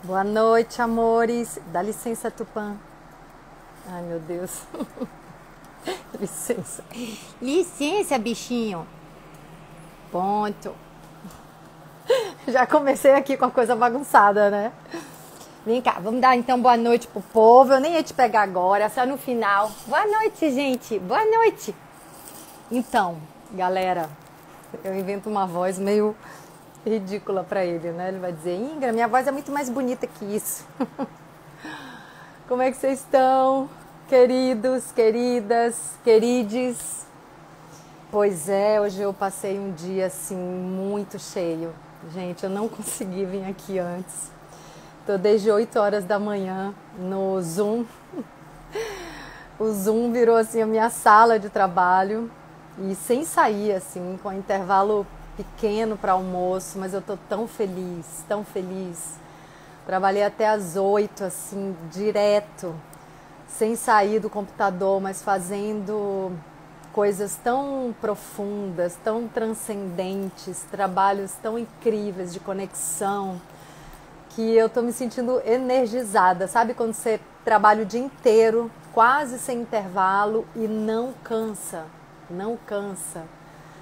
Boa noite, amores. Dá licença, Tupã. Ai, meu Deus. Licença. Licença, bichinho. Ponto. Já comecei aqui com a coisa bagunçada, né? Vem cá, vamos dar então boa noite pro povo. Eu nem ia te pegar agora, só no final. Boa noite, gente. Boa noite. Então, galera, eu invento uma voz meio ridícula pra ele, né? Ele vai dizer: Ingra, minha voz é muito mais bonita que isso. Como é que vocês estão, queridos, queridas, querides? Pois é, hoje eu passei um dia assim muito cheio. Gente, eu não consegui vir aqui antes. Tô desde 8 horas da manhã no Zoom. O Zoom virou assim a minha sala de trabalho e sem sair assim, com intervalo pequeno para almoço, mas eu tô tão feliz, tão feliz. Trabalhei até às 8, assim, direto, sem sair do computador, mas fazendo coisas tão profundas, tão transcendentes, trabalhos tão incríveis de conexão, que eu tô me sentindo energizada. Sabe quando você trabalha o dia inteiro, quase sem intervalo e não cansa? Não cansa.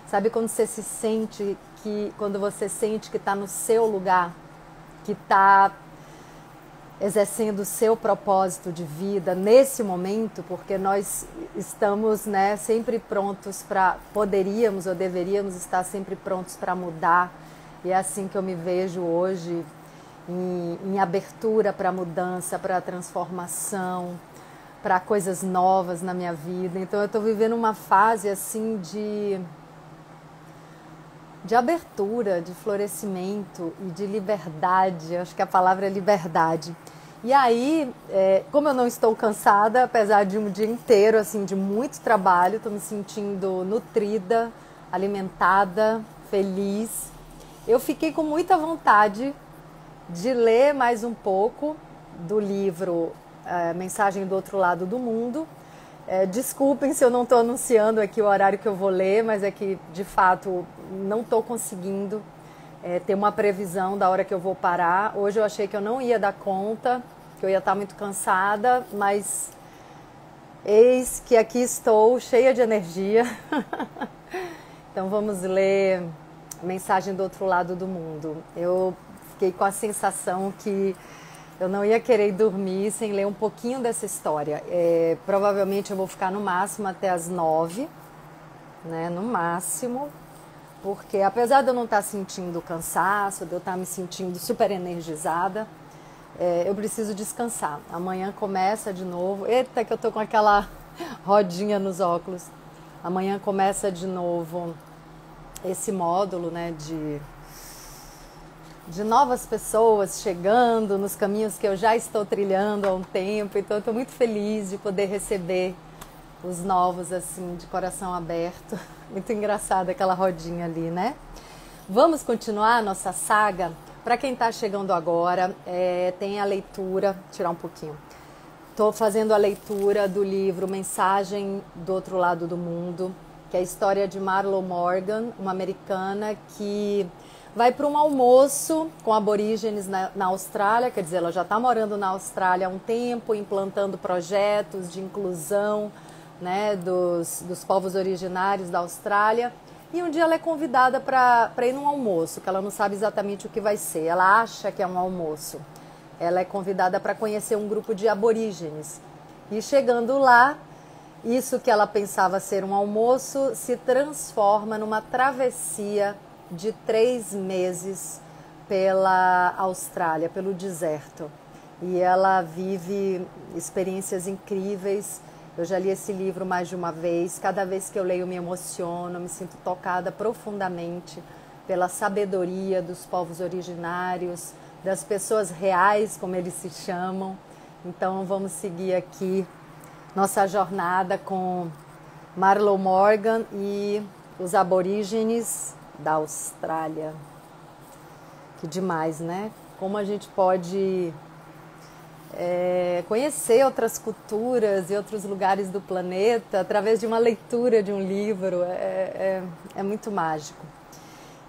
Sabe quando você se sente quando você sente que está no seu lugar, que está exercendo o seu propósito de vida nesse momento, porque nós estamos, né, sempre prontos para, poderíamos ou deveríamos estar sempre prontos para mudar, e é assim que eu me vejo hoje, em abertura para mudança, para transformação, para coisas novas na minha vida. Então eu estou vivendo uma fase assim de abertura, de florescimento e de liberdade. Acho que a palavra é liberdade. E aí, como eu não estou cansada, apesar de um dia inteiro assim de muito trabalho, estou me sentindo nutrida, alimentada, feliz. Eu fiquei com muita vontade de ler mais um pouco do livro Mensagem do Outro Lado do Mundo. Desculpem se eu não estou anunciando aqui o horário que eu vou ler, mas é que, de fato, não estou conseguindo ter uma previsão da hora que eu vou parar. Hoje eu achei que eu não ia dar conta, que eu ia estar muito cansada, mas eis que aqui estou, cheia de energia. Então vamos ler Mensagem do Outro Lado do Mundo. Eu fiquei com a sensação que eu não ia querer dormir sem ler um pouquinho dessa história. Provavelmente eu vou ficar no máximo até as 9, né? No máximo, porque apesar de eu não estar sentindo cansaço, de eu estar me sentindo super energizada, eu preciso descansar. Amanhã começa de novo. Eita, que eu tô com aquela rodinha nos óculos. Amanhã começa de novo esse módulo, né, de novas pessoas chegando nos caminhos que eu já estou trilhando há um tempo. Então eu estou muito feliz de poder receber os novos assim, de coração aberto. Muito engraçada aquela rodinha ali, né? Vamos continuar a nossa saga. Para quem está chegando agora, tem a leitura, tirar um pouquinho. Estou fazendo a leitura do livro Mensagem do Outro Lado do Mundo, que é a história de Marlo Morgan, uma americana que vai para um almoço com aborígenes na Austrália, quer dizer, ela já está morando na Austrália há um tempo, implantando projetos de inclusão, né, dos povos originários da Austrália. E um dia ela é convidada para ir num almoço, que ela não sabe exatamente o que vai ser. Ela acha que é um almoço. Ela é convidada para conhecer um grupo de aborígenes. E chegando lá, isso que ela pensava ser um almoço se transforma numa travessia de 3 meses pela Austrália, pelo deserto. E ela vive experiências incríveis. Eu já li esse livro mais de uma vez. Cada vez que eu leio, me emociono, me sinto tocada profundamente pela sabedoria dos povos originários, das pessoas reais, como eles se chamam. Então vamos seguir aqui nossa jornada com Marlo Morgan e os aborígenes da Austrália. Que demais, né? Como a gente pode conhecer outras culturas e outros lugares do planeta através de uma leitura de um livro. É muito mágico.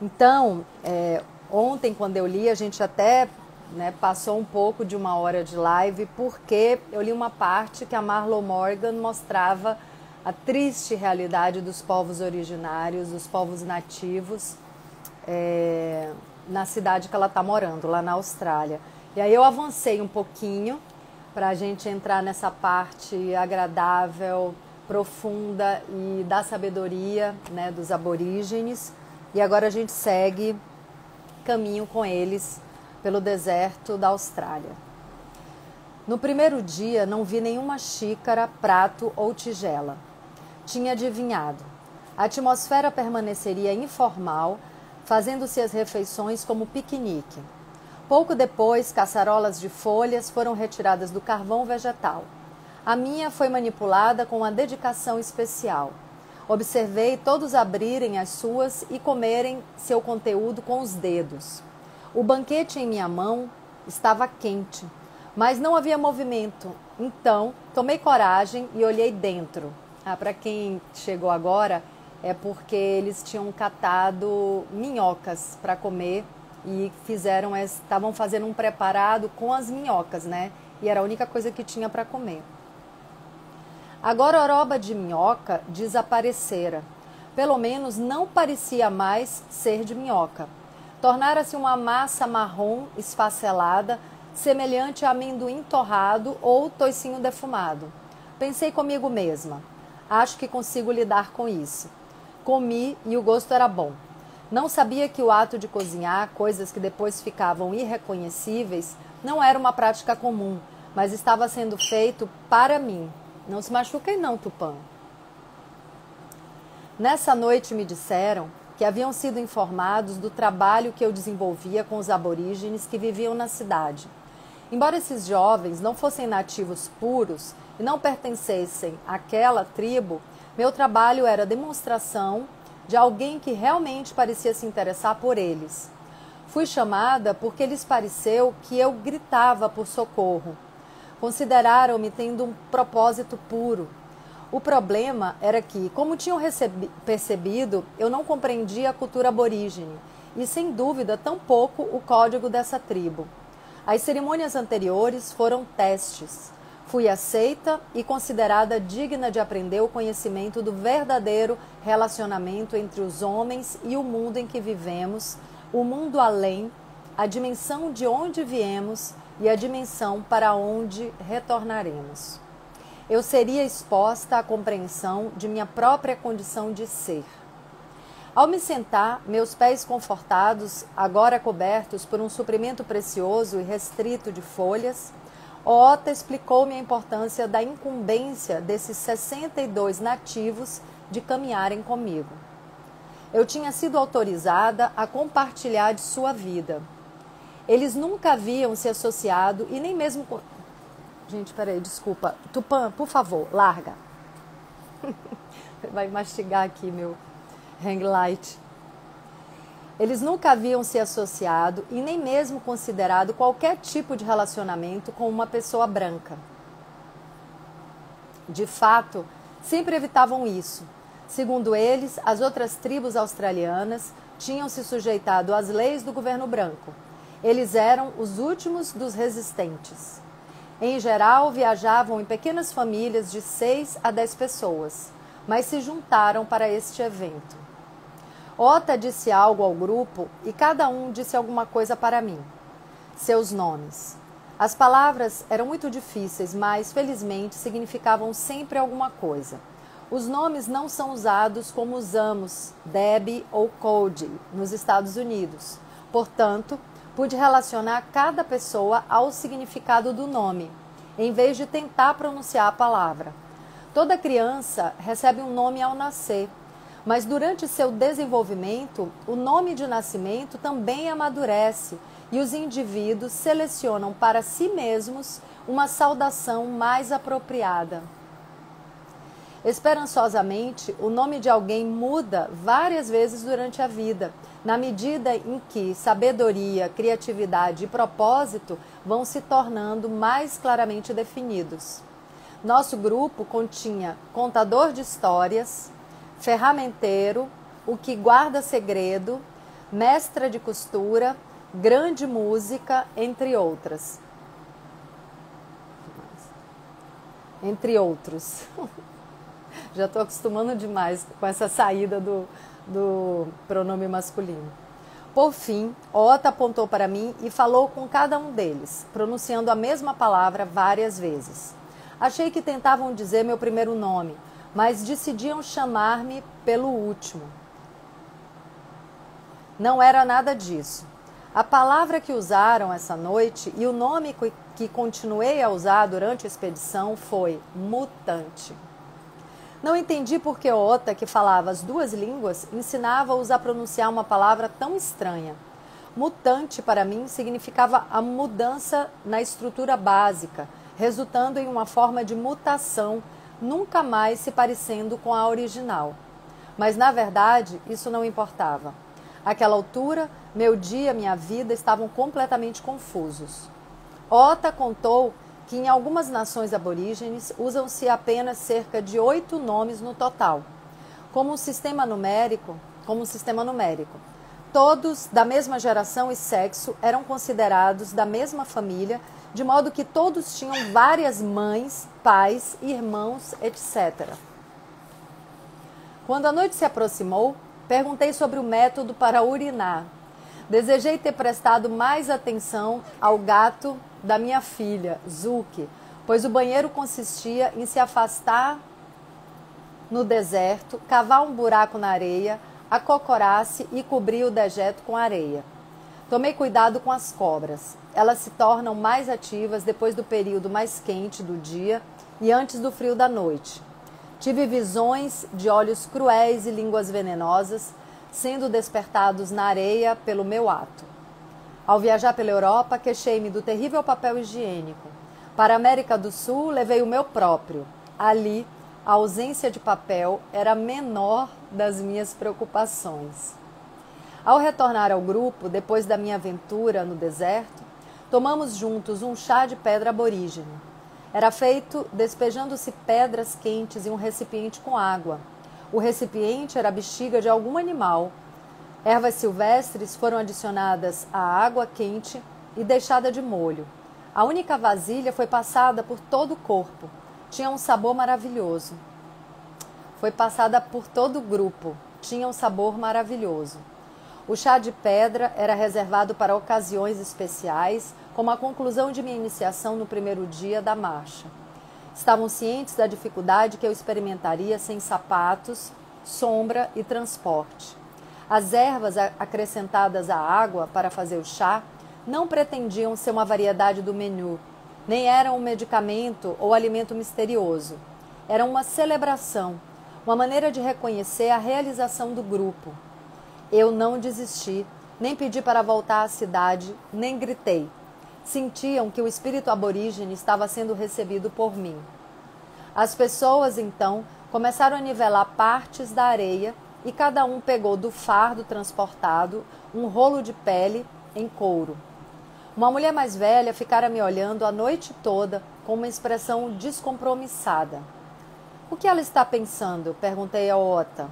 Então, ontem, quando eu li, a gente até né? Passou um pouco de 1 hora de live, porque eu li uma parte que a Marlo Morgan mostrava a triste realidade dos povos originários, dos povos nativos, na cidade que ela está morando, lá na Austrália. E aí eu avancei um pouquinho para a gente entrar nessa parte agradável, profunda e da sabedoria, né, dos aborígenes. E agora a gente segue caminho com eles pelo deserto da Austrália. No primeiro dia não vi nenhuma xícara, prato ou tigela. Tinha adivinhado. A atmosfera permaneceria informal, fazendo-se as refeições como piquenique. Pouco depois, caçarolas de folhas foram retiradas do carvão vegetal. A minha foi manipulada com uma dedicação especial. Observei todos abrirem as suas e comerem seu conteúdo com os dedos. O banquete em minha mão estava quente, mas não havia movimento. Então, tomei coragem e olhei dentro. Para quem chegou agora, é porque eles tinham catado minhocas para comer e estavam fazendo um preparado com as minhocas, né? E era a única coisa que tinha para comer. A gororoba de minhoca desaparecera. Pelo menos não parecia mais ser de minhoca. Tornara-se uma massa marrom esfacelada, semelhante a amendoim torrado ou toicinho defumado. Pensei comigo mesma. Acho que consigo lidar com isso. Comi e o gosto era bom. Não sabia que o ato de cozinhar coisas que depois ficavam irreconhecíveis não era uma prática comum, mas estava sendo feito para mim. Não se machuquem não, Tupã. Nessa noite me disseram que haviam sido informados do trabalho que eu desenvolvia com os aborígenes que viviam na cidade. Embora esses jovens não fossem nativos puros e não pertencessem àquela tribo, meu trabalho era demonstração de alguém que realmente parecia se interessar por eles. Fui chamada porque lhes pareceu que eu gritava por socorro. Consideraram-me tendo um propósito puro. O problema era que, como tinham percebido, eu não compreendia a cultura aborígene e, sem dúvida, tampouco o código dessa tribo. As cerimônias anteriores foram testes. Fui aceita e considerada digna de aprender o conhecimento do verdadeiro relacionamento entre os homens e o mundo em que vivemos, o mundo além, a dimensão de onde viemos e a dimensão para onde retornaremos. Eu seria exposta à compreensão de minha própria condição de ser. Ao me sentar, meus pés confortados, agora cobertos por um suprimento precioso e restrito de folhas, Ota explicou-me a importância da incumbência desses 62 nativos de caminharem comigo. Eu tinha sido autorizada a compartilhar de sua vida. Eles nunca haviam se associado e nem mesmo... Gente, peraí, desculpa. Tupã, por favor, larga. Vai mastigar aqui meu hang light. Eles nunca haviam se associado e nem mesmo considerado qualquer tipo de relacionamento com uma pessoa branca. De fato, sempre evitavam isso. Segundo eles, as outras tribos australianas tinham se sujeitado às leis do governo branco. Eles eram os últimos dos resistentes. Em geral, viajavam em pequenas famílias de 6 a 10 pessoas, mas se juntaram para este evento. Ota disse algo ao grupo e cada um disse alguma coisa para mim. Seus nomes. As palavras eram muito difíceis, mas felizmente significavam sempre alguma coisa. Os nomes não são usados como usamos Debbie ou Cody nos Estados Unidos. Portanto, pude relacionar cada pessoa ao significado do nome, em vez de tentar pronunciar a palavra. Toda criança recebe um nome ao nascer. Mas durante seu desenvolvimento, o nome de nascimento também amadurece e os indivíduos selecionam para si mesmos uma saudação mais apropriada. Esperançosamente, o nome de alguém muda várias vezes durante a vida, na medida em que sabedoria, criatividade e propósito vão se tornando mais claramente definidos. Nosso grupo continha contador de histórias, ferramenteiro, o que guarda segredo, mestra de costura, grande música, entre outras. Entre outros. Já estou acostumando demais com essa saída do pronome masculino. Por fim, Ota apontou para mim e falou com cada um deles, pronunciando a mesma palavra várias vezes. Achei que tentavam dizer meu primeiro nome, mas decidiam chamar-me pelo último. Não era nada disso. A palavra que usaram essa noite e o nome que continuei a usar durante a expedição foi mutante. Não entendi por que Ota, que falava as duas línguas, ensinava-os a pronunciar uma palavra tão estranha. Mutante, para mim, significava a mudança na estrutura básica, resultando em uma forma de mutação, nunca mais se parecendo com a original. Mas, na verdade, isso não importava. Àquela altura, meu dia e minha vida estavam completamente confusos. Ota contou que em algumas nações aborígenes usam-se apenas cerca de 8 nomes no total, como um sistema numérico. Todos da mesma geração e sexo eram considerados da mesma família, de modo que todos tinham várias mães, pais, irmãos, etc. Quando a noite se aproximou, perguntei sobre o método para urinar. Desejei ter prestado mais atenção ao gato da minha filha, Zuki, pois o banheiro consistia em se afastar no deserto, cavar um buraco na areia, acocorar-se e cobrir o dejeto com areia. Tomei cuidado com as cobras. Elas se tornam mais ativas depois do período mais quente do dia e antes do frio da noite. Tive visões de olhos cruéis e línguas venenosas sendo despertados na areia pelo meu ato. Ao viajar pela Europa, queixei-me do terrível papel higiênico. Para a América do Sul, levei o meu próprio. Ali, a ausência de papel era a menor das minhas preocupações. Ao retornar ao grupo, depois da minha aventura no deserto, tomamos juntos um chá de pedra aborígene. Era feito despejando-se pedras quentes em um recipiente com água. O recipiente era a bexiga de algum animal. Ervas silvestres foram adicionadas à água quente e deixada de molho. A única vasilha foi passada por todo o corpo. Tinha um sabor maravilhoso. Foi passada por todo o grupo. Tinha um sabor maravilhoso. O chá de pedra era reservado para ocasiões especiais, como a conclusão de minha iniciação no primeiro dia da marcha. Estavam cientes da dificuldade que eu experimentaria sem sapatos, sombra e transporte. As ervas acrescentadas à água para fazer o chá não pretendiam ser uma variedade do menu, nem eram um medicamento ou alimento misterioso. Eram uma celebração, uma maneira de reconhecer a realização do grupo. Eu não desisti, nem pedi para voltar à cidade, nem gritei. Sentiam que o espírito aborígene estava sendo recebido por mim. As pessoas, então, começaram a nivelar partes da areia e cada um pegou do fardo transportado um rolo de pele em couro. Uma mulher mais velha ficara me olhando a noite toda com uma expressão descompromissada. O que ela está pensando? Perguntei a Ota.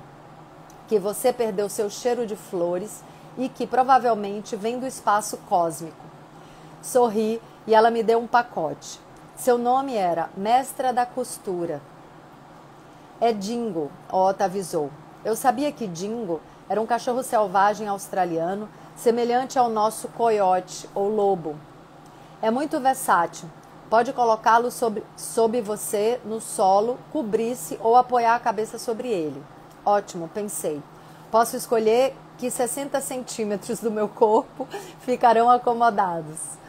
Que você perdeu seu cheiro de flores e que provavelmente vem do espaço cósmico. Sorri e ela me deu um pacote. Seu nome era Mestra da Costura. É Dingo, Ota avisou. Eu sabia que Dingo era um cachorro selvagem australiano, semelhante ao nosso coiote ou lobo. É muito versátil. Pode colocá-lo sob você no solo, cobrir-se ou apoiar a cabeça sobre ele. Ótimo, pensei. Posso escolher que 60 centímetros do meu corpo ficarão acomodados.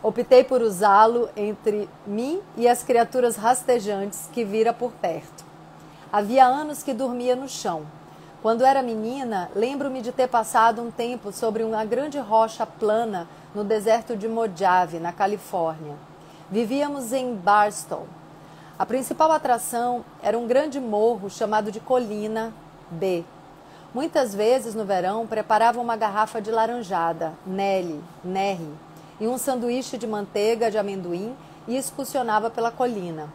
Optei por usá-lo entre mim e as criaturas rastejantes que vira por perto. Havia anos que dormia no chão. Quando era menina, lembro-me de ter passado um tempo sobre uma grande rocha plana no deserto de Mojave, na Califórnia. Vivíamos em Barstow. A principal atração era um grande morro chamado de Colina B. Muitas vezes no verão preparava uma garrafa de laranjada, Nelly, e um sanduíche de manteiga de amendoim e excursionava pela colina.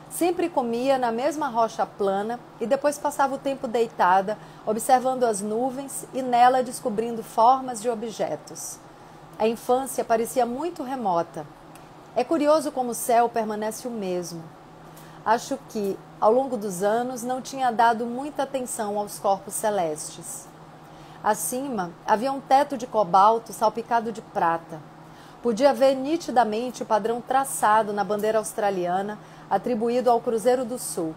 Sempre comia na mesma rocha plana e depois passava o tempo deitada, observando as nuvens e nela descobrindo formas de objetos. A infância parecia muito remota. É curioso como o céu permanece o mesmo. Acho que, ao longo dos anos, não tinha dado muita atenção aos corpos celestes. Acima, havia um teto de cobalto salpicado de prata. Podia ver nitidamente o padrão traçado na bandeira australiana atribuído ao Cruzeiro do Sul.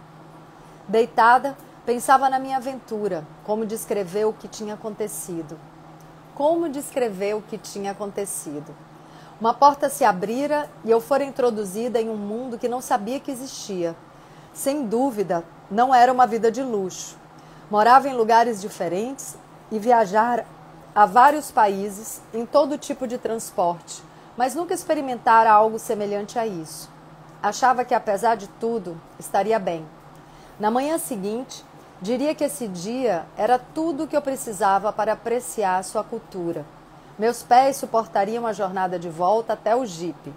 Deitada, pensava na minha aventura, como descrever o que tinha acontecido. Como descrever o que tinha acontecido? Uma porta se abrira e eu fora introduzida em um mundo que não sabia que existia. Sem dúvida, não era uma vida de luxo. Morava em lugares diferentes e viajara a vários países em todo tipo de transporte, mas nunca experimentara algo semelhante a isso. Achava que, apesar de tudo, estaria bem. Na manhã seguinte, diria que esse dia era tudo o que eu precisava para apreciar sua cultura. Meus pés suportariam a jornada de volta até o jipe.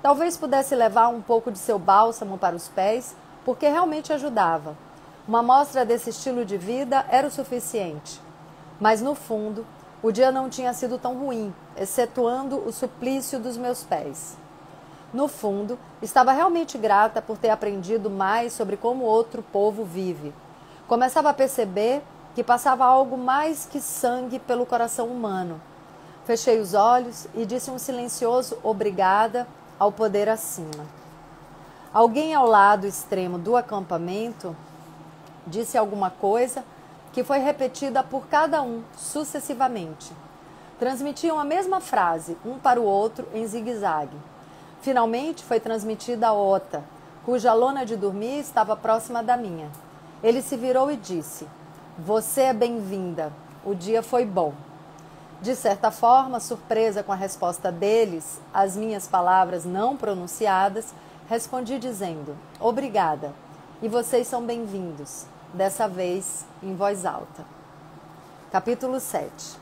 Talvez pudesse levar um pouco de seu bálsamo para os pés, porque realmente ajudava. Uma amostra desse estilo de vida era o suficiente. Mas, no fundo, o dia não tinha sido tão ruim, excetuando o suplício dos meus pés. No fundo, estava realmente grata por ter aprendido mais sobre como outro povo vive. Começava a perceber que passava algo mais que sangue pelo coração humano. Fechei os olhos e disse um silencioso obrigada ao poder acima. Alguém ao lado extremo do acampamento disse alguma coisa que foi repetida por cada um sucessivamente. Transmitiam a mesma frase, um para o outro, em zigue-zague. Finalmente foi transmitida a Ota, cuja lona de dormir estava próxima da minha. Ele se virou e disse: "Você é bem-vinda. O dia foi bom." De certa forma, surpresa com a resposta deles, às minhas palavras não pronunciadas, respondi dizendo: "Obrigada. E vocês são bem-vindos." Dessa vez, em voz alta. Capítulo 7.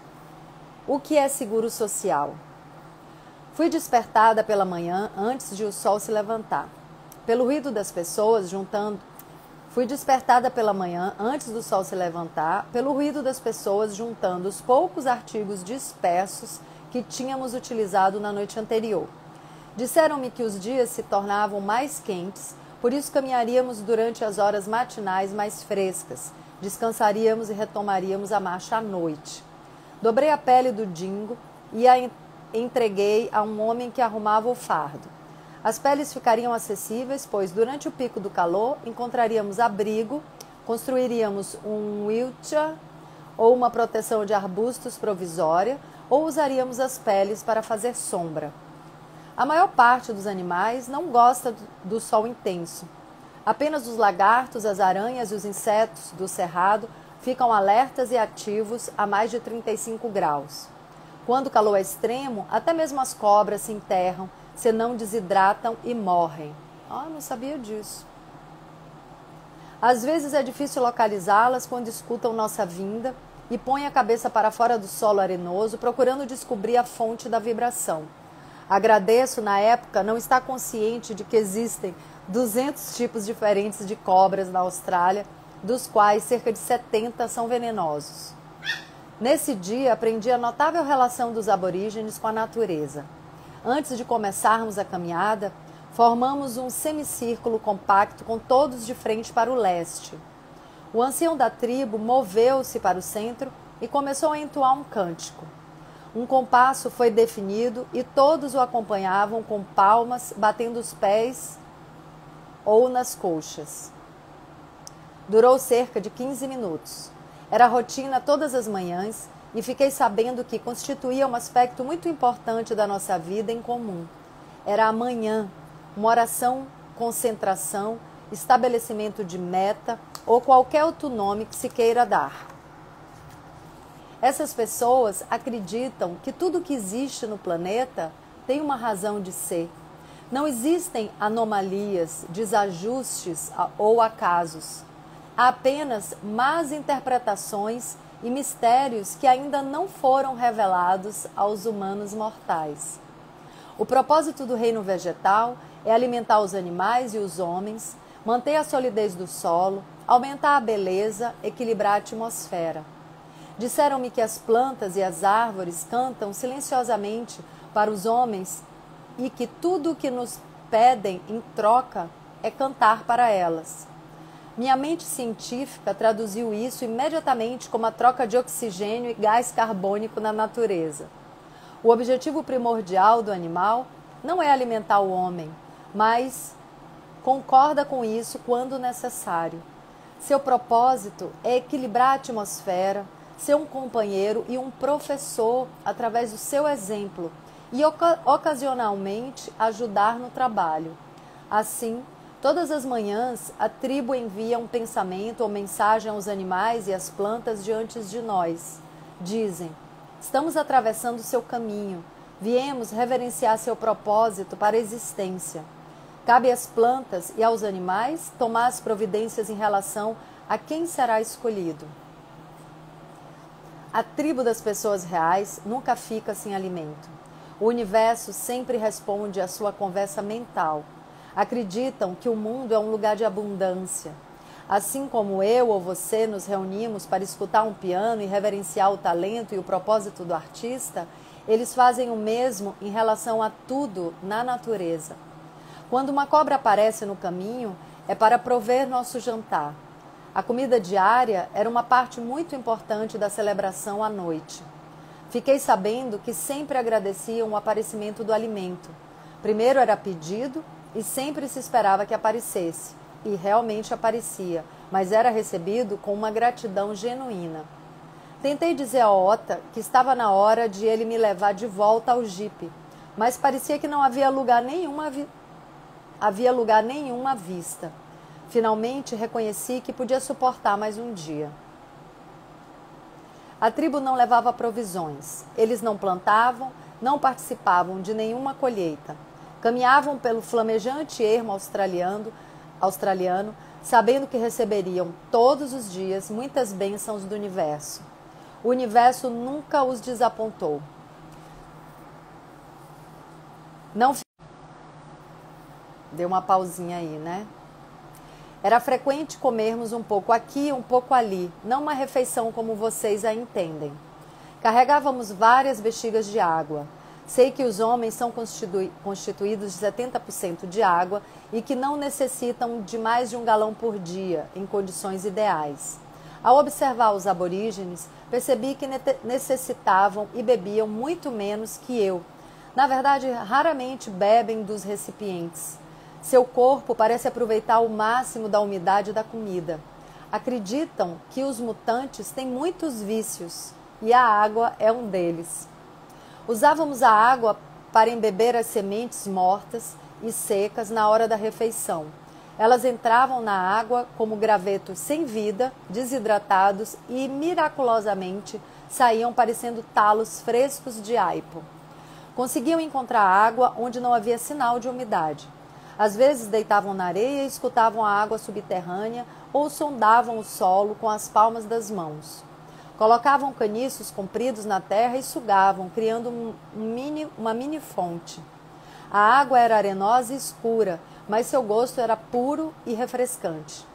O que é seguro social? Fui despertada pela manhã antes de o sol se levantar. Pelo ruído das pessoas Fui despertada pela manhã antes do sol se levantar, pelo ruído das pessoas juntando os poucos artigos dispersos que tínhamos utilizado na noite anterior. Disseram-me que os dias se tornavam mais quentes, por isso caminharíamos durante as horas matinais mais frescas, descansaríamos e retomaríamos a marcha à noite. Dobrei a pele do dingo e a entreguei a um homem que arrumava o fardo. As peles ficariam acessíveis, pois durante o pico do calor encontraríamos abrigo, construiríamos um wheelchair ou uma proteção de arbustos provisória, ou usaríamos as peles para fazer sombra. A maior parte dos animais não gosta do sol intenso. Apenas os lagartos, as aranhas e os insetos do cerrado ficam alertas e ativos a mais de 35 graus. Quando o calor é extremo, até mesmo as cobras se enterram, se não desidratam e morrem. Não sabia disso. Às vezes é difícil localizá-las quando escutam nossa vinda e põem a cabeça para fora do solo arenoso, procurando descobrir a fonte da vibração. Agradeço, na época, não estar consciente de que existem 200 tipos diferentes de cobras na Austrália, dos quais cerca de 70 são venenosos. Nesse dia, aprendi a notável relação dos aborígenes com a natureza. Antes de começarmos a caminhada, formamos um semicírculo compacto com todos de frente para o leste. O ancião da tribo moveu-se para o centro e começou a entoar um cântico. Um compasso foi definido e todos o acompanhavam com palmas, batendo os pés ou nas coxas. Durou cerca de 15 minutos. Era rotina todas as manhãs e fiquei sabendo que constituía um aspecto muito importante da nossa vida em comum. Era a manhã, uma oração, concentração, estabelecimento de meta ou qualquer outro nome que se queira dar. Essas pessoas acreditam que tudo que existe no planeta tem uma razão de ser. Não existem anomalias, desajustes ou acasos. Há apenas más interpretações e mistérios que ainda não foram revelados aos humanos mortais. O propósito do reino vegetal é alimentar os animais e os homens, manter a solidez do solo, aumentar a beleza, equilibrar a atmosfera. Disseram-me que as plantas e as árvores cantam silenciosamente para os homens e que tudo o que nos pedem em troca é cantar para elas. Minha mente científica traduziu isso imediatamente como a troca de oxigênio e gás carbônico na natureza. O objetivo primordial do animal não é alimentar o homem, mas concorda com isso quando necessário. Seu propósito é equilibrar a atmosfera, ser um companheiro e um professor através do seu exemplo e ocasionalmente ajudar no trabalho. Assim, todas as manhãs, a tribo envia um pensamento ou mensagem aos animais e às plantas diante de nós. Dizem: estamos atravessando seu caminho, viemos reverenciar seu propósito para a existência. Cabe às plantas e aos animais tomar as providências em relação a quem será escolhido. A tribo das pessoas reais nunca fica sem alimento. O universo sempre responde à sua conversa mental. Acreditam que o mundo é um lugar de abundância. Assim como eu ou você nos reunimos para escutar um piano e reverenciar o talento e o propósito do artista, eles fazem o mesmo em relação a tudo na natureza. Quando uma cobra aparece no caminho, é para prover nosso jantar. A comida diária era uma parte muito importante da celebração à noite. Fiquei sabendo que sempre agradeciam o aparecimento do alimento. Primeiro era pedido e sempre se esperava que aparecesse. E realmente aparecia, mas era recebido com uma gratidão genuína. Tentei dizer a Ota que estava na hora de ele me levar de volta ao jipe, mas parecia que não havia lugar nenhum à vista. Finalmente reconheci que podia suportar mais um dia. A tribo não levava provisões. Eles não plantavam, não participavam de nenhuma colheita. Caminhavam pelo flamejante ermo australiano, sabendo que receberiam todos os dias muitas bênçãos do universo. O universo nunca os desapontou. Não deu uma pausinha aí, né? Era frequente comermos um pouco aqui e um pouco ali, não uma refeição como vocês a entendem. Carregávamos várias bexigas de água. Sei que os homens são constituídos de 70% de água e que não necessitam de mais de 1 galão por dia, em condições ideais. Ao observar os aborígenes, percebi que necessitavam e bebiam muito menos que eu. Na verdade, raramente bebem dos recipientes. Seu corpo parece aproveitar o máximo da umidade da comida. Acreditam que os mutantes têm muitos vícios e a água é um deles. Usávamos a água para embeber as sementes mortas e secas na hora da refeição. Elas entravam na água como gravetos sem vida, desidratados e miraculosamente saíam parecendo talos frescos de aipo. Conseguiam encontrar água onde não havia sinal de umidade. Às vezes deitavam na areia e escutavam a água subterrânea ou sondavam o solo com as palmas das mãos. Colocavam caniços compridos na terra e sugavam, criando uma mini fonte. A água era arenosa e escura, mas seu gosto era puro e refrescante.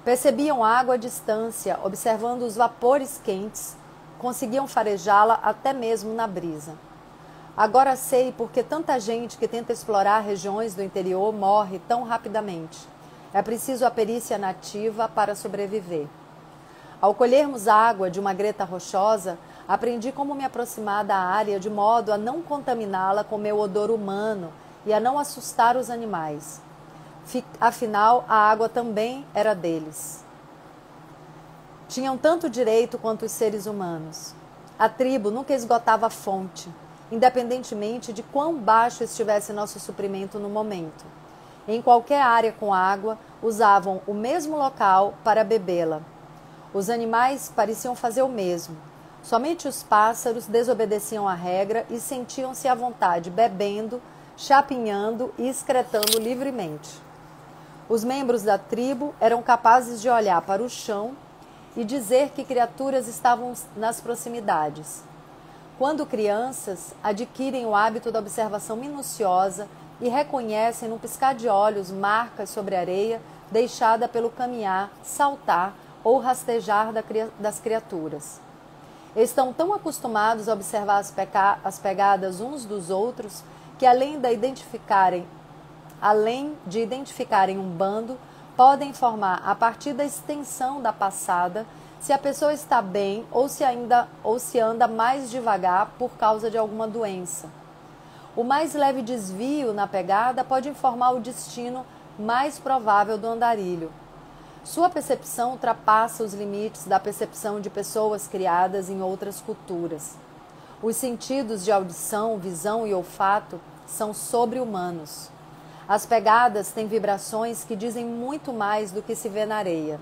Percebiam a água à distância, observando os vapores quentes, conseguiam farejá-la até mesmo na brisa. Agora sei por que tanta gente que tenta explorar regiões do interior morre tão rapidamente. É preciso a perícia nativa para sobreviver. Ao colhermos água de uma greta rochosa, aprendi como me aproximar da área de modo a não contaminá-la com meu odor humano e a não assustar os animais. Afinal, a água também era deles. Tinham tanto direito quanto os seres humanos. A tribo nunca esgotava a fonte, independentemente de quão baixo estivesse nosso suprimento no momento. Em qualquer área com água, usavam o mesmo local para bebê-la. Os animais pareciam fazer o mesmo. Somente os pássaros desobedeciam a regra e sentiam-se à vontade, bebendo, chapinhando e excretando livremente. Os membros da tribo eram capazes de olhar para o chão e dizer que criaturas estavam nas proximidades. Quando crianças, adquirem o hábito da observação minuciosa e reconhecem num piscar de olhos marcas sobre a areia deixada pelo caminhar, saltar ou rastejar das criaturas. Estão tão acostumados a observar as pegadas uns dos outros que, além de identificarem um bando, podem informar, a partir da extensão da passada, se a pessoa está bem ou se anda mais devagar por causa de alguma doença. O mais leve desvio na pegada pode informar o destino mais provável do andarilho. Sua percepção ultrapassa os limites da percepção de pessoas criadas em outras culturas. Os sentidos de audição, visão e olfato são sobre-humanos. As pegadas têm vibrações que dizem muito mais do que se vê na areia.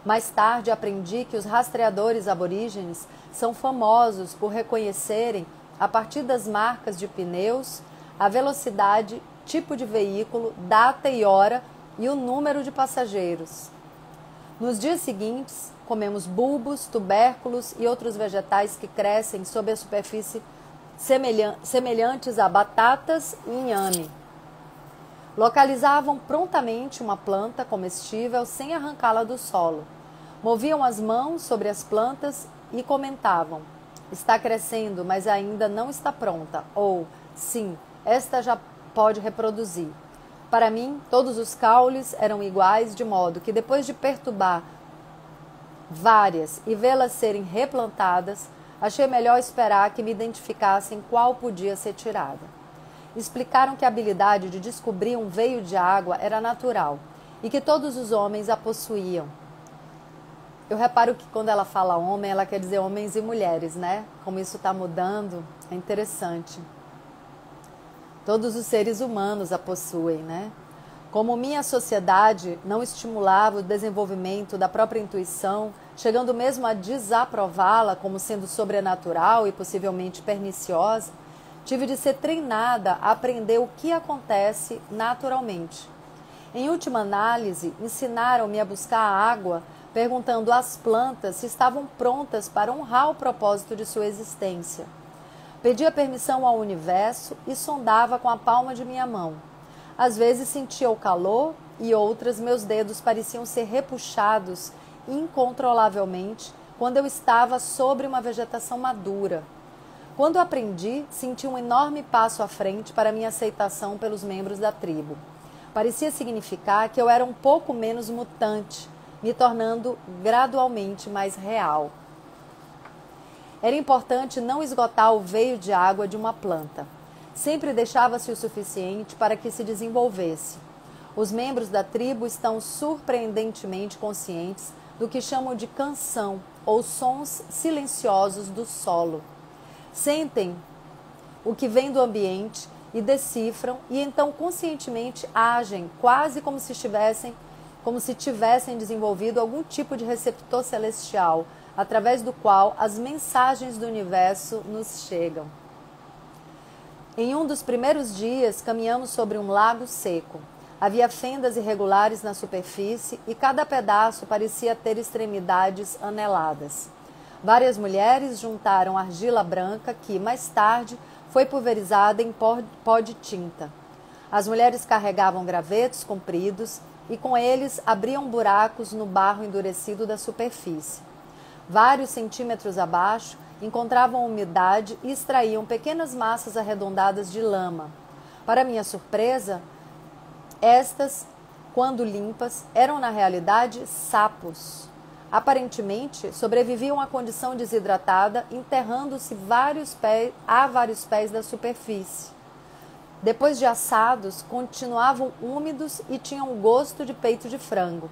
Mais tarde aprendi que os rastreadores aborígenes são famosos por reconhecerem, a partir das marcas de pneus, a velocidade, tipo de veículo, data e hora e o número de passageiros. Nos dias seguintes, comemos bulbos, tubérculos e outros vegetais que crescem sob a superfície semelhantes a batatas e inhame. Localizavam prontamente uma planta comestível sem arrancá-la do solo. Moviam as mãos sobre as plantas e comentavam: está crescendo, mas ainda não está pronta. Ou, sim, esta já pode reproduzir. Para mim, todos os caules eram iguais, de modo que, depois de perturbar várias e vê-las serem replantadas, achei melhor esperar que me identificassem qual podia ser tirada. Explicaram que a habilidade de descobrir um veio de água era natural e que todos os homens a possuíam. Eu reparo que quando ela fala homem, ela quer dizer homens e mulheres, né? Como isso está mudando, é interessante. Todos os seres humanos a possuem, né? Como minha sociedade não estimulava o desenvolvimento da própria intuição, chegando mesmo a desaprová-la como sendo sobrenatural e possivelmente perniciosa, tive de ser treinada a aprender o que acontece naturalmente. Em última análise, ensinaram-me a buscar a água, perguntando às plantas se estavam prontas para honrar o propósito de sua existência. Pedia permissão ao universo e sondava com a palma de minha mão. Às vezes sentia o calor e outras meus dedos pareciam ser repuxados incontrolavelmente quando eu estava sobre uma vegetação madura. Quando aprendi, senti um enorme passo à frente para minha aceitação pelos membros da tribo. Parecia significar que eu era um pouco menos mutante, me tornando gradualmente mais real. Era importante não esgotar o veio de água de uma planta. Sempre deixava-se o suficiente para que se desenvolvesse. Os membros da tribo estão surpreendentemente conscientes do que chamam de canção, ou sons silenciosos do solo. Sentem o que vem do ambiente e decifram, e então conscientemente agem, quase como se tivessem desenvolvido algum tipo de receptor celestial, através do qual as mensagens do universo nos chegam. Em um dos primeiros dias, caminhamos sobre um lago seco. Havia fendas irregulares na superfície e cada pedaço parecia ter extremidades aneladas. Várias mulheres juntaram argila branca que, mais tarde, foi pulverizada em pó de tinta. As mulheres carregavam gravetos compridos e com eles abriam buracos no barro endurecido da superfície. Vários centímetros abaixo, encontravam umidade e extraíam pequenas massas arredondadas de lama. Para minha surpresa, estas, quando limpas, eram na realidade sapos. Aparentemente, sobreviviam à condição desidratada, enterrando-se a vários pés da superfície. Depois de assados, continuavam úmidos e tinham o gosto de peito de frango.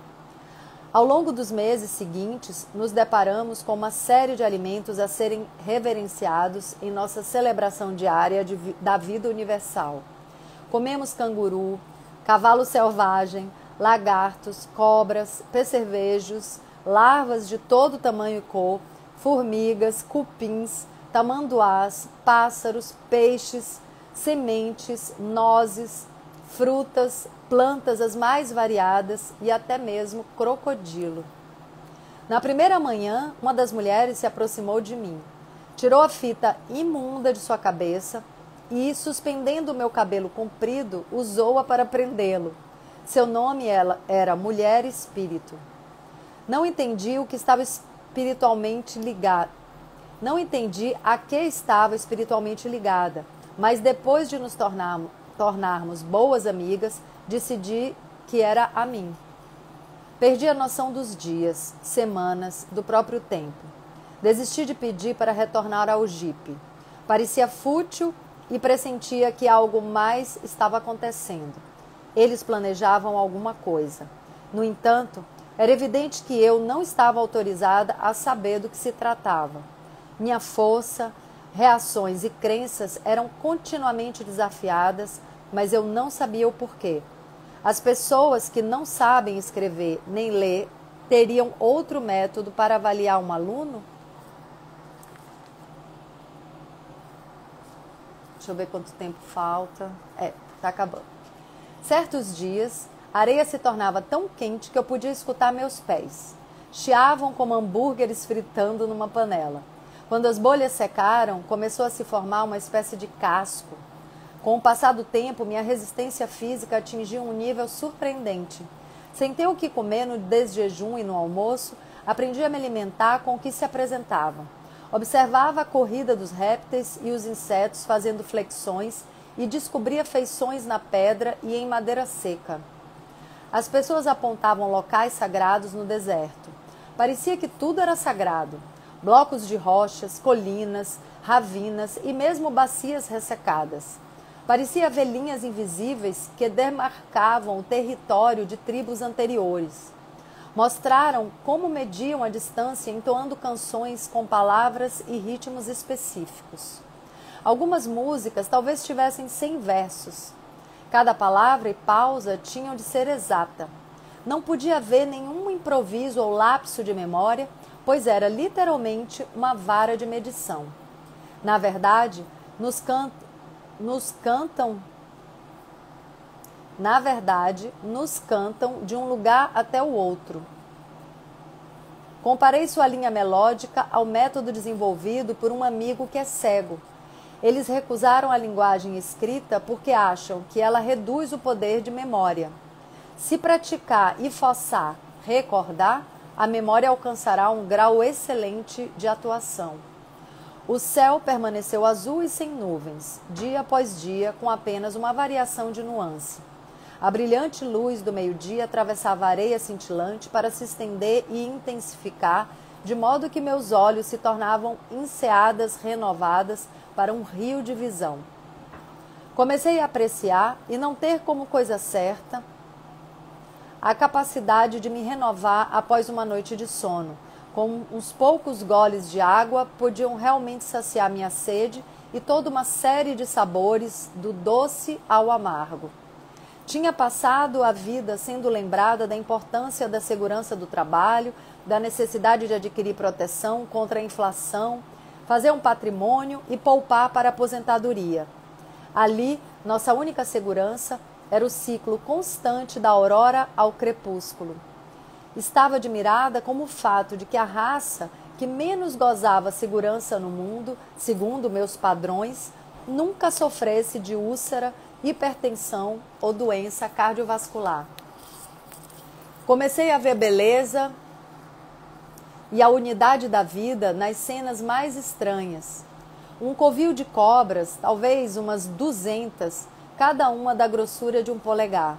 Ao longo dos meses seguintes, nos deparamos com uma série de alimentos a serem reverenciados em nossa celebração diária da vida universal. Comemos canguru, cavalo selvagem, lagartos, cobras, percevejos, larvas de todo tamanho e cor, formigas, cupins, tamanduás, pássaros, peixes, sementes, nozes, frutas, plantas as mais variadas e até mesmo crocodilo. Na primeira manhã, uma das mulheres se aproximou de mim, tirou a fita imunda de sua cabeça e, suspendendo o meu cabelo comprido, usou-a para prendê-lo. Seu nome era Mulher Espírito. Não entendi o que estava espiritualmente ligado. Não entendi a que estava espiritualmente ligada, mas depois de nos tornarmos boas amigas, decidi que era a mim. Perdi a noção dos dias, semanas, do próprio tempo. Desisti de pedir para retornar ao jipe. Parecia fútil e pressentia que algo mais estava acontecendo. Eles planejavam alguma coisa. No entanto, era evidente que eu não estava autorizada a saber do que se tratava. Minha força, reações e crenças eram continuamente desafiadas, mas eu não sabia o porquê. As pessoas que não sabem escrever nem ler teriam outro método para avaliar um aluno? Deixa eu ver quanto tempo falta. Tá acabando. Certos dias, a areia se tornava tão quente que eu podia escutar meus pés. Chiavam como hambúrgueres fritando numa panela. Quando as bolhas secaram, começou a se formar uma espécie de casco. Com o passar do tempo, minha resistência física atingiu um nível surpreendente. Sem ter o que comer no desjejum e no almoço, aprendi a me alimentar com o que se apresentava. Observava a corrida dos répteis e os insetos fazendo flexões e descobria feições na pedra e em madeira seca. As pessoas apontavam locais sagrados no deserto. Parecia que tudo era sagrado. Blocos de rochas, colinas, ravinas e mesmo bacias ressecadas. Parecia haver linhas invisíveis que demarcavam o território de tribos anteriores. Mostraram como mediam a distância entoando canções com palavras e ritmos específicos. Algumas músicas talvez tivessem 100 versos. Cada palavra e pausa tinham de ser exata. Não podia haver nenhum improviso ou lapso de memória, pois era literalmente uma vara de medição. Na verdade, nos cantam de um lugar até o outro. Comparei sua linha melódica ao método desenvolvido por um amigo que é cego. Eles recusaram a linguagem escrita porque acham que ela reduz o poder de memória. Se praticar e forçar, recordar, a memória alcançará um grau excelente de atuação. O céu permaneceu azul e sem nuvens, dia após dia, com apenas uma variação de nuance. A brilhante luz do meio-dia atravessava a areia cintilante para se estender e intensificar, de modo que meus olhos se tornavam enseadas renovadas para um rio de visão. Comecei a apreciar e não ter como coisa certa a capacidade de me renovar após uma noite de sono. Com uns poucos goles de água, podiam realmente saciar minha sede e toda uma série de sabores, do doce ao amargo. Tinha passado a vida sendo lembrada da importância da segurança do trabalho, da necessidade de adquirir proteção contra a inflação, fazer um patrimônio e poupar para a aposentadoria. Ali, nossa única segurança era o ciclo constante da aurora ao crepúsculo. Estava admirada como o fato de que a raça que menos gozava segurança no mundo, segundo meus padrões, nunca sofresse de úlcera, hipertensão ou doença cardiovascular. Comecei a ver beleza e a unidade da vida nas cenas mais estranhas. Um covil de cobras, talvez umas 200, cada uma da grossura de um polegar.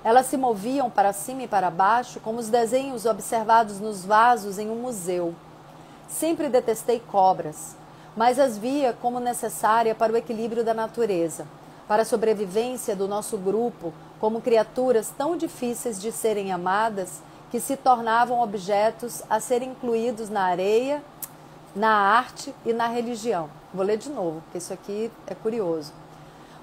Elas se moviam para cima e para baixo, como os desenhos observados nos vasos em um museu. Sempre detestei cobras, mas as via como necessária para o equilíbrio da natureza, para a sobrevivência do nosso grupo, como criaturas tão difíceis de serem amadas que se tornavam objetos a serem incluídos na areia, na arte e na religião. Vou ler de novo, porque isso aqui é curioso.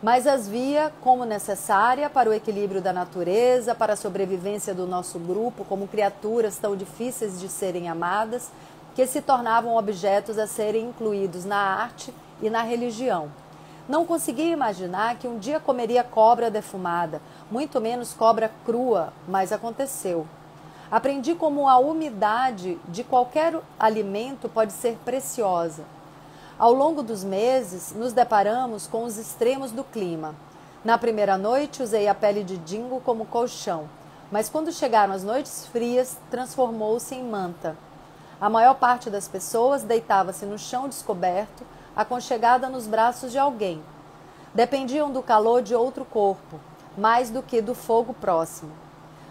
Mas as via como necessária para o equilíbrio da natureza, para a sobrevivência do nosso grupo, como criaturas tão difíceis de serem amadas, que se tornavam objetos a serem incluídos na arte e na religião. Não conseguia imaginar que um dia comeria cobra defumada, muito menos cobra crua, mas aconteceu. Aprendi como a umidade de qualquer alimento pode ser preciosa. Ao longo dos meses, nos deparamos com os extremos do clima. Na primeira noite, usei a pele de dingo como colchão, mas quando chegaram as noites frias, transformou-se em manta. A maior parte das pessoas deitava-se no chão descoberto, aconchegada nos braços de alguém. Dependiam do calor de outro corpo, mais do que do fogo próximo.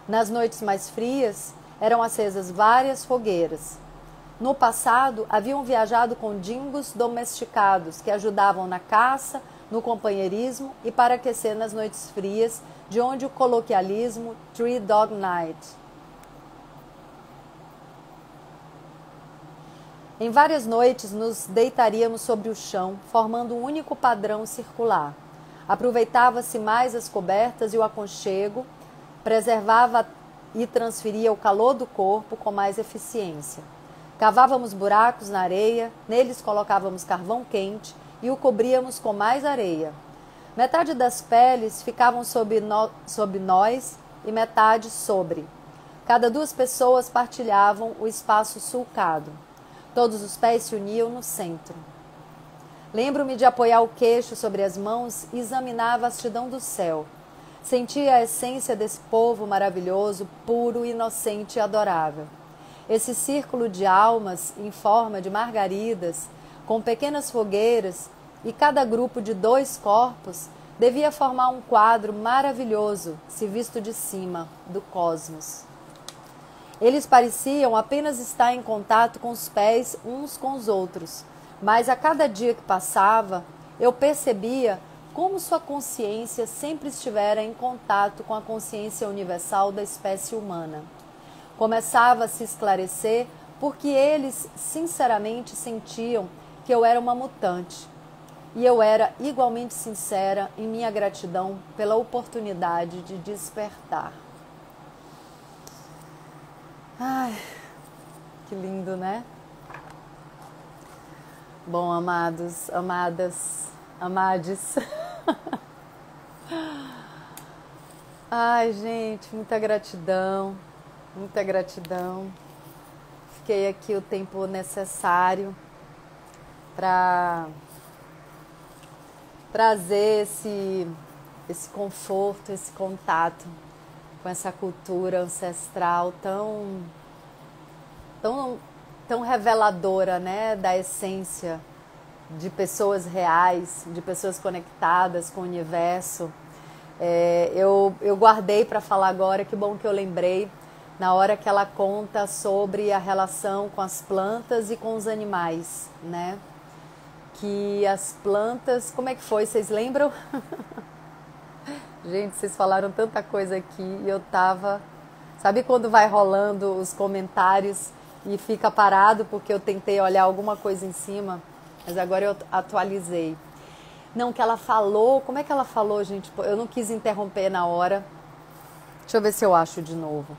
Nas noites mais frias, eram acesas várias fogueiras. No passado, haviam viajado com dingos domesticados que ajudavam na caça, no companheirismo e para aquecer nas noites frias, de onde o coloquialismo Three Dog Night. Em várias noites nos deitaríamos sobre o chão, formando um único padrão circular. Aproveitava-se mais as cobertas e o aconchego, preservava e transferia o calor do corpo com mais eficiência. Cavávamos buracos na areia, neles colocávamos carvão quente e o cobríamos com mais areia. Metade das peles ficavam sob nós e metade sobre. Cada duas pessoas partilhavam o espaço sulcado. Todos os pés se uniam no centro. Lembro-me de apoiar o queixo sobre as mãos e examinar a vastidão do céu. Sentia a essência desse povo maravilhoso, puro, inocente e adorável. Esse círculo de almas em forma de margaridas, com pequenas fogueiras, e cada grupo de 2 corpos devia formar um quadro maravilhoso, se visto de cima, do cosmos. Eles pareciam apenas estar em contato com os pés uns com os outros, mas a cada dia que passava, eu percebia como sua consciência sempre estivera em contato com a consciência universal da espécie humana. Começava a se esclarecer porque eles sinceramente sentiam que eu era uma mutante. E eu era igualmente sincera em minha gratidão pela oportunidade de despertar. Ai, que lindo, né? Bom, amados, amadas, amades. Ai, gente, muita gratidão, muita gratidão. Fiquei aqui o tempo necessário para trazer esse conforto, esse contato com essa cultura ancestral tão reveladora, né, da essência de pessoas reais, de pessoas conectadas com o universo. Eu guardei para falar agora, que bom que eu lembrei, na hora que ela conta sobre a relação com as plantas e com os animais, né? Que as plantas... Como é que foi? Vocês lembram? Gente, vocês falaram tanta coisa aqui e eu tava... Sabe quando vai rolando os comentários e fica parado porque eu tentei olhar alguma coisa em cima? Mas agora eu atualizei. Não, que ela falou... Como é que ela falou, gente? Eu não quis interromper na hora. Deixa eu ver se eu acho de novo.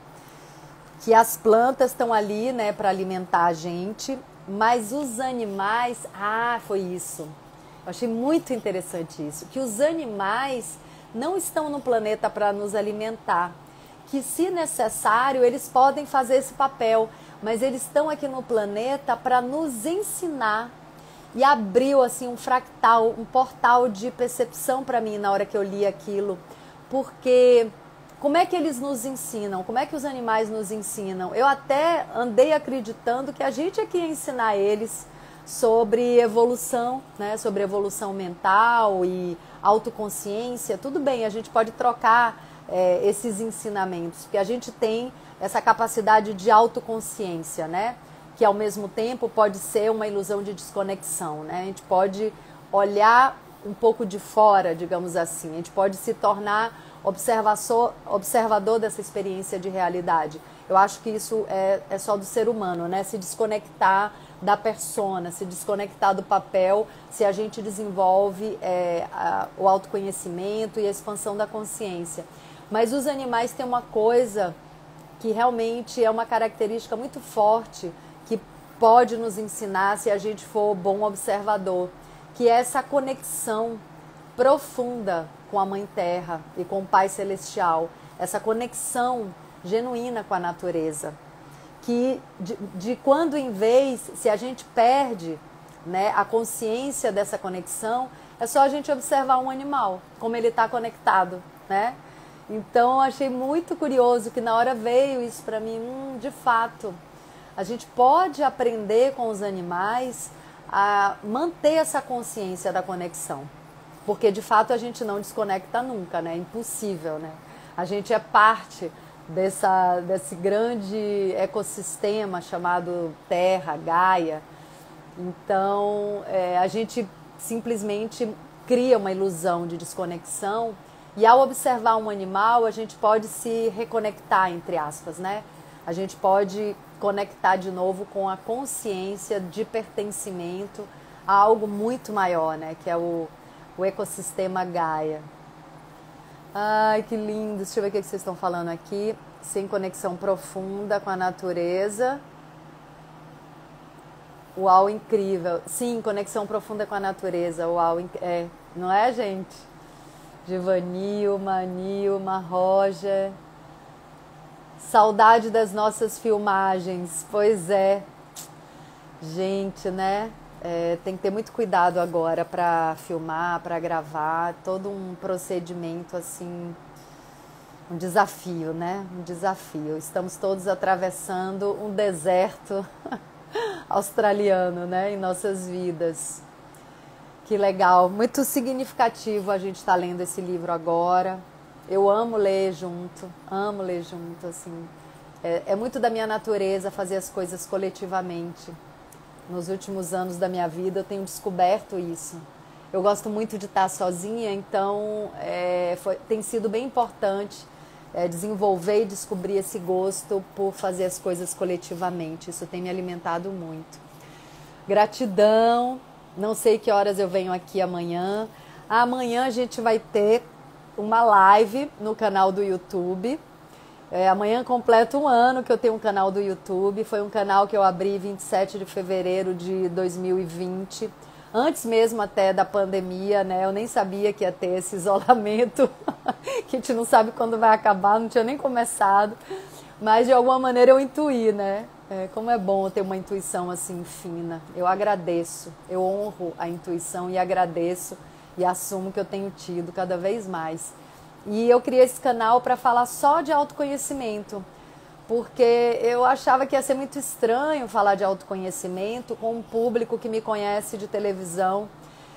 Que as plantas estão ali, né, para alimentar a gente... Mas os animais... Ah, foi isso. Eu achei muito interessante isso. Que os animais não estão no planeta para nos alimentar. Que, se necessário, eles podem fazer esse papel. Mas eles estão aqui no planeta para nos ensinar. E abriu, assim, um fractal, um portal de percepção para mim na hora que eu li aquilo. Porque... Como é que eles nos ensinam? Como é que os animais nos ensinam? Eu até andei acreditando que a gente é que ia ensinar eles sobre evolução, né? Sobre evolução mental e autoconsciência. Tudo bem, a gente pode trocar esses ensinamentos, porque a gente tem essa capacidade de autoconsciência, né? Que ao mesmo tempo pode ser uma ilusão de desconexão, né? A gente pode olhar um pouco de fora, digamos assim. A gente pode se tornar observador dessa experiência de realidade. Eu acho que isso é só do ser humano, né? Se desconectar da persona, se desconectar do papel, se a gente desenvolve o autoconhecimento e a expansão da consciência. Mas os animais têm uma coisa que realmente é uma característica muito forte, que pode nos ensinar se a gente for bom observador, que é essa conexão profunda com a Mãe Terra e com o Pai Celestial, essa conexão genuína com a natureza, que de quando em vez, se a gente perde, né, a consciência dessa conexão, é só a gente observar um animal, como ele está conectado, né? Então, eu achei muito curioso que na hora veio isso para mim, de fato, A gente pode aprender com os animais a manter essa consciência da conexão. Porque de fato a gente não desconecta nunca, né? É impossível, né? A gente é parte desse grande ecossistema chamado Terra, Gaia. Então a gente simplesmente cria uma ilusão de desconexão e ao observar um animal a gente pode se reconectar, entre aspas, né? A gente pode conectar de novo com a consciência de pertencimento a algo muito maior, né? Que é o ecossistema Gaia. Ai, que lindo. Deixa eu ver o que vocês estão falando aqui. Sem conexão profunda com a natureza. Uau, incrível. Sim, conexão profunda com a natureza. Uau, não é, gente? Givanilma, Nilma, Roger. Saudade das nossas filmagens. Pois é. Gente, né? Tem que ter muito cuidado agora para filmar, para gravar, todo um procedimento assim, um desafio, né? Um desafio. Estamos todos atravessando um deserto australiano, né? Em nossas vidas. Que legal, muito significativo a gente estar lendo esse livro agora. Eu amo ler junto, assim. É muito da minha natureza fazer as coisas coletivamente. Nos últimos anos da minha vida eu tenho descoberto isso. Eu gosto muito de estar sozinha, então tem sido bem importante desenvolver e descobrir esse gosto por fazer as coisas coletivamente. Isso tem me alimentado muito. Gratidão. Não sei que horas eu venho aqui amanhã. Amanhã a gente vai ter uma live no canal do YouTube. Amanhã completa um ano que eu tenho um canal do YouTube. Foi um canal que eu abri 27 de fevereiro de 2020. Antes mesmo até da pandemia, né? Eu nem sabia que ia ter esse isolamento. Que a gente não sabe quando vai acabar, não tinha nem começado. Mas de alguma maneira eu intuí, né? Como é bom ter uma intuição assim fina. Eu agradeço, eu honro a intuição e agradeço e assumo que eu tenho tido cada vez mais. E eu criei esse canal para falar só de autoconhecimento, porque eu achava que ia ser muito estranho falar de autoconhecimento com um público que me conhece de televisão.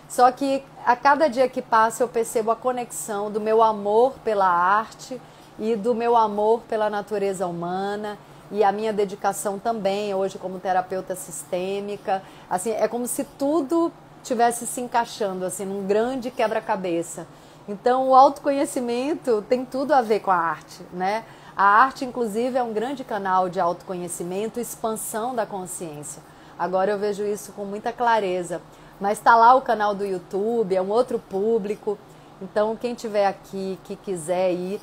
Só que a cada dia que passa eu percebo a conexão do meu amor pela arte e do meu amor pela natureza humana e a minha dedicação também hoje como terapeuta sistêmica. Assim, é como se tudo tivesse se encaixando assim num grande quebra-cabeça. Então, o autoconhecimento tem tudo a ver com a arte, né? A arte, inclusive, é um grande canal de autoconhecimento e expansão da consciência. Agora eu vejo isso com muita clareza. Mas está lá o canal do YouTube, é um outro público. Então, quem estiver aqui, que quiser ir,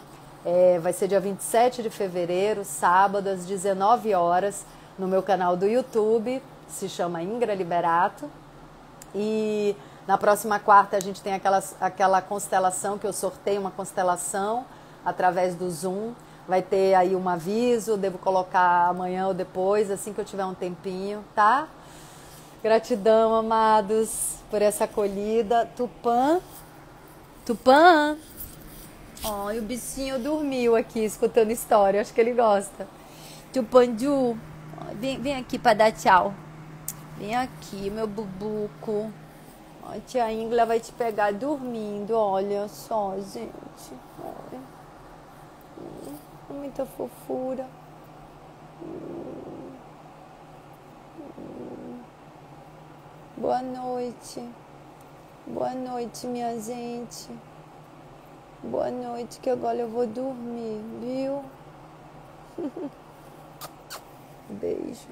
vai ser dia 27 de fevereiro, sábado, às 19 horas, no meu canal do YouTube. Se chama Ingra Liberato. E na próxima quarta a gente tem aquela constelação, que eu sorteio uma constelação através do Zoom. Vai ter aí um aviso, devo colocar amanhã ou depois, assim que eu tiver um tempinho, tá? Gratidão, amados, por essa acolhida. Tupã. Tupã. Ó, e o bichinho dormiu aqui, escutando história. Acho que ele gosta. Tupanju. Vem aqui pra dar tchau. Vem aqui, meu bubuco. A tia Ingla vai te pegar dormindo, olha só, gente. Olha. Muita fofura. Boa noite. Boa noite, minha gente. Boa noite, que agora eu vou dormir, viu? Beijo.